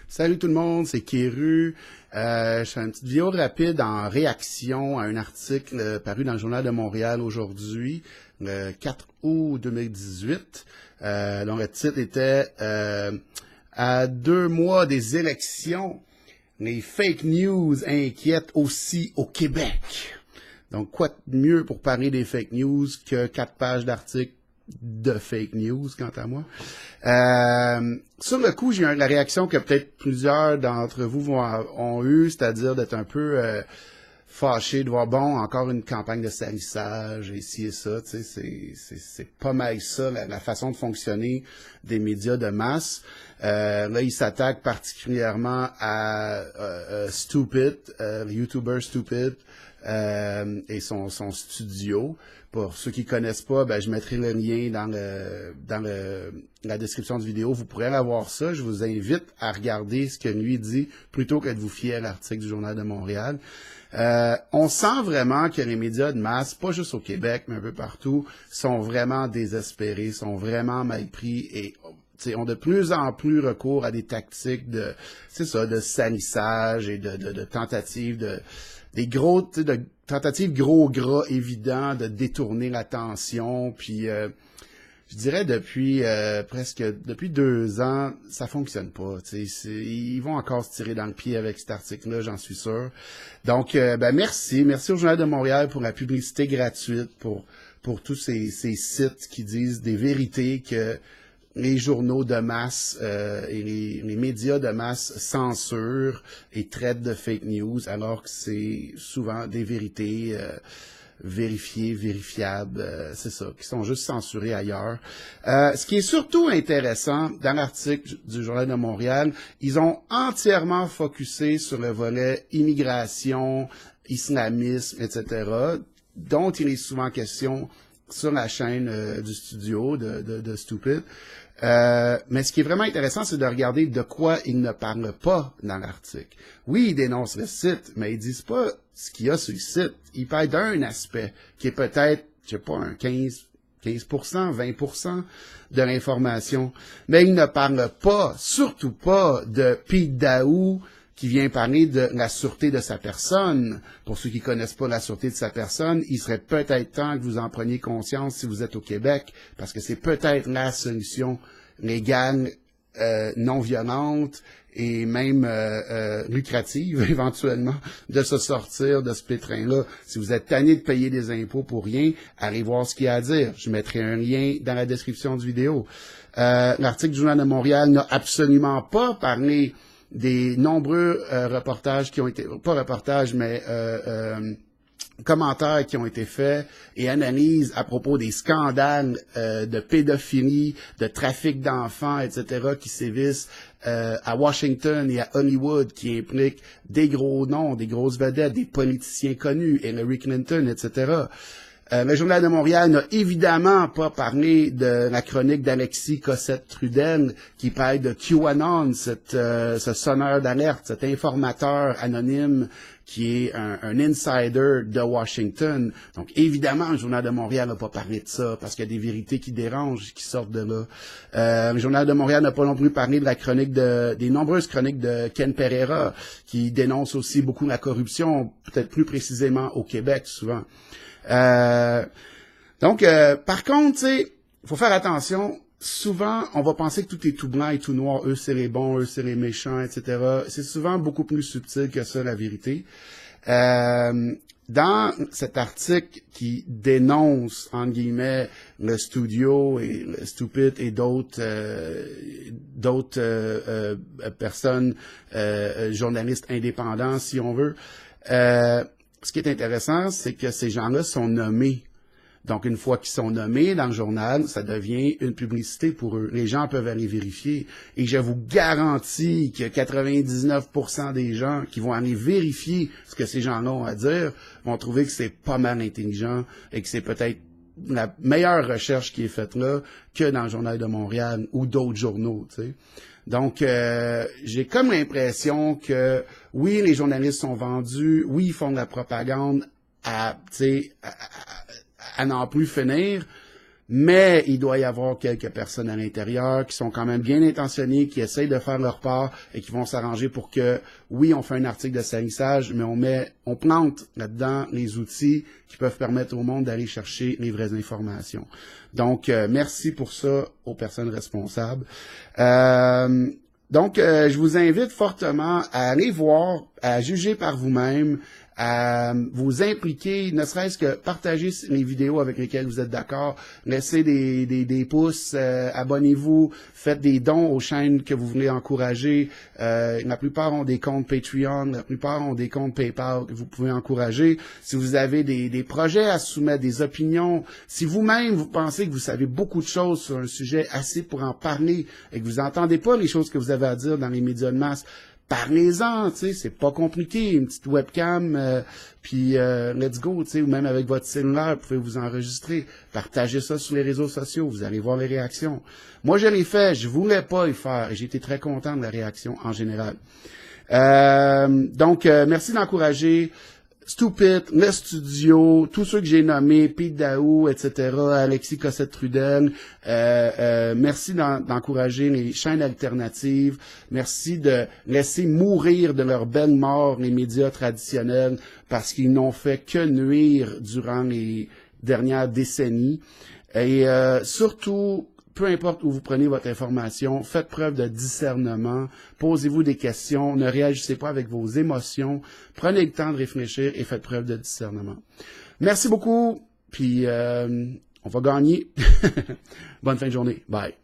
Salut tout le monde, c'est Kéru. Je fais une petite vidéo rapide en réaction à un article paru dans le Journal de Montréal aujourd'hui, le 4 août 2018, dont le titre était à 2 mois des élections, les fake news inquiètent aussi au Québec. Donc, quoi de mieux pour parler des fake news que 4 pages d'articles de fake news, quant à moi. Sur le coup, j'ai eu la réaction que peut-être plusieurs d'entre vous ont eu, c'est-à-dire d'être un peu fâchés de voir, bon, encore une campagne de salissage, ici et ça, tu sais, c'est pas mal ça, la façon de fonctionner des médias de masse. Là, ils s'attaquent particulièrement à Stupid, le YouTuber Stupid, et son studio. Pour ceux qui connaissent pas, ben je mettrai le lien dans la description de vidéo. Vous pourrez avoir ça. Je vous invite à regarder ce que lui dit plutôt que de vous fier à l'article du Journal de Montréal. On sent vraiment que les médias de masse, pas juste au Québec, mais un peu partout, sont vraiment désespérés, sont vraiment mal pris et ont de plus en plus recours à des tactiques de salissage et de tentatives de tentatives gros gras évidents de détourner l'attention, puis je dirais depuis 2 ans, ça fonctionne pas. Ils vont encore se tirer dans le pied avec cet article-là, j'en suis sûr. Donc, merci au Journal de Montréal pour la publicité gratuite, pour tous ces sites qui disent des vérités que les journaux de masse et les médias de masse censurent et traitent de fake news, alors que c'est souvent des vérités vérifiées, vérifiables, c'est ça, qui sont juste censurées ailleurs. Ce qui est surtout intéressant, dans l'article du Journal de Montréal, ils ont entièrement focusé sur le volet immigration, islamisme, etc., dont il est souvent question sur la chaîne du studio de Stupid. Mais ce qui est vraiment intéressant, c'est de regarder de quoi ils ne parlent pas dans l'article. Oui, ils dénoncent le site, mais ils disent pas ce qu'il y a sur le site. Ils parlent d'un aspect qui est peut-être, je sais pas, un 15%, 20% de l'information. Mais ils ne parlent pas, surtout pas, de Pete Daou, qui vient parler de la sûreté de sa personne. Pour ceux qui connaissent pas la sûreté de sa personne, il serait peut-être temps que vous en preniez conscience si vous êtes au Québec, parce que c'est peut-être la solution légale, non violente et même lucrative, éventuellement, de se sortir de ce pétrin-là. Si vous êtes tanné de payer des impôts pour rien, allez voir ce qu'il y a à dire. Je mettrai un lien dans la description du vidéo. L'article du Journal de Montréal n'a absolument pas parlé des nombreux reportages qui ont été, pas reportages, mais commentaires qui ont été faits et analyses à propos des scandales de pédophilie, de trafic d'enfants, etc., qui sévissent à Washington et à Hollywood, qui impliquent des gros noms, des grosses vedettes, des politiciens connus, Hillary Clinton, etc. Le Journal de Montréal n'a évidemment pas parlé de la chronique d'Alexis Cossette-Trudel qui parle de QAnon, ce sonneur d'alerte, cet informateur anonyme qui est un insider de Washington. Donc, évidemment, le Journal de Montréal n'a pas parlé de ça, parce qu'il y a des vérités qui dérangent, qui sortent de là. Le Journal de Montréal n'a pas non plus parlé de la chronique des nombreuses chroniques de Ken Pereira, qui dénonce aussi beaucoup la corruption, peut-être plus précisément au Québec, souvent. Donc, par contre, tu sais, faut faire attention. Souvent, on va penser que tout est tout blanc et tout noir. Eux, c'est les bons, eux, c'est les méchants, etc. C'est souvent beaucoup plus subtil que ça, la vérité. Dans cet article qui dénonce, entre guillemets, le studio et le Stupid et d'autres personnes, journalistes indépendants, si on veut, ce qui est intéressant, c'est que ces gens-là sont nommés. Donc, une fois qu'ils sont nommés dans le journal, ça devient une publicité pour eux. Les gens peuvent aller vérifier. Et je vous garantis que 99% des gens qui vont aller vérifier ce que ces gens-là ont à dire vont trouver que c'est pas mal intelligent et que c'est peut-être la meilleure recherche qui est faite là que dans le Journal de Montréal ou d'autres journaux, tu sais. Donc, j'ai comme l'impression que, oui, les journalistes sont vendus, oui, ils font de la propagande à n'en plus finir, mais il doit y avoir quelques personnes à l'intérieur qui sont quand même bien intentionnées, qui essayent de faire leur part et qui vont s'arranger pour que, oui, on fait un article de salissage, mais on plante là-dedans les outils qui peuvent permettre au monde d'aller chercher les vraies informations. Donc, merci pour ça aux personnes responsables. Donc, je vous invite fortement à aller voir, à juger par vous-même, à vous impliquer, ne serait-ce que partager les vidéos avec lesquelles vous êtes d'accord, laissez des pouces, abonnez-vous, faites des dons aux chaînes que vous voulez encourager. La plupart ont des comptes Patreon, la plupart ont des comptes PayPal que vous pouvez encourager. Si vous avez des projets à soumettre, des opinions, si vous-même vous pensez que vous savez beaucoup de choses sur un sujet assez pour en parler et que vous n'entendez pas les choses que vous avez à dire dans les médias de masse, parlez-en, tu sais, c'est pas compliqué, une petite webcam, puis let's go, tu sais, ou même avec votre cellulaire, vous pouvez vous enregistrer, partagez ça sur les réseaux sociaux, vous allez voir les réactions. Moi, je l'ai fait, je voulais pas y faire, et j'ai été très content de la réaction en général. Donc, merci d'encourager Stupid, le studio, tous ceux que j'ai nommés, Pete Daou, etc., Alexis Cossette-Trudel, merci d'encourager les chaînes alternatives, merci de laisser mourir de leur belle mort les médias traditionnels parce qu'ils n'ont fait que nuire durant les dernières décennies. Et surtout, peu importe où vous prenez votre information, faites preuve de discernement, posez-vous des questions, ne réagissez pas avec vos émotions, prenez le temps de réfléchir et faites preuve de discernement. Merci beaucoup, puis on va gagner. Bonne fin de journée. Bye.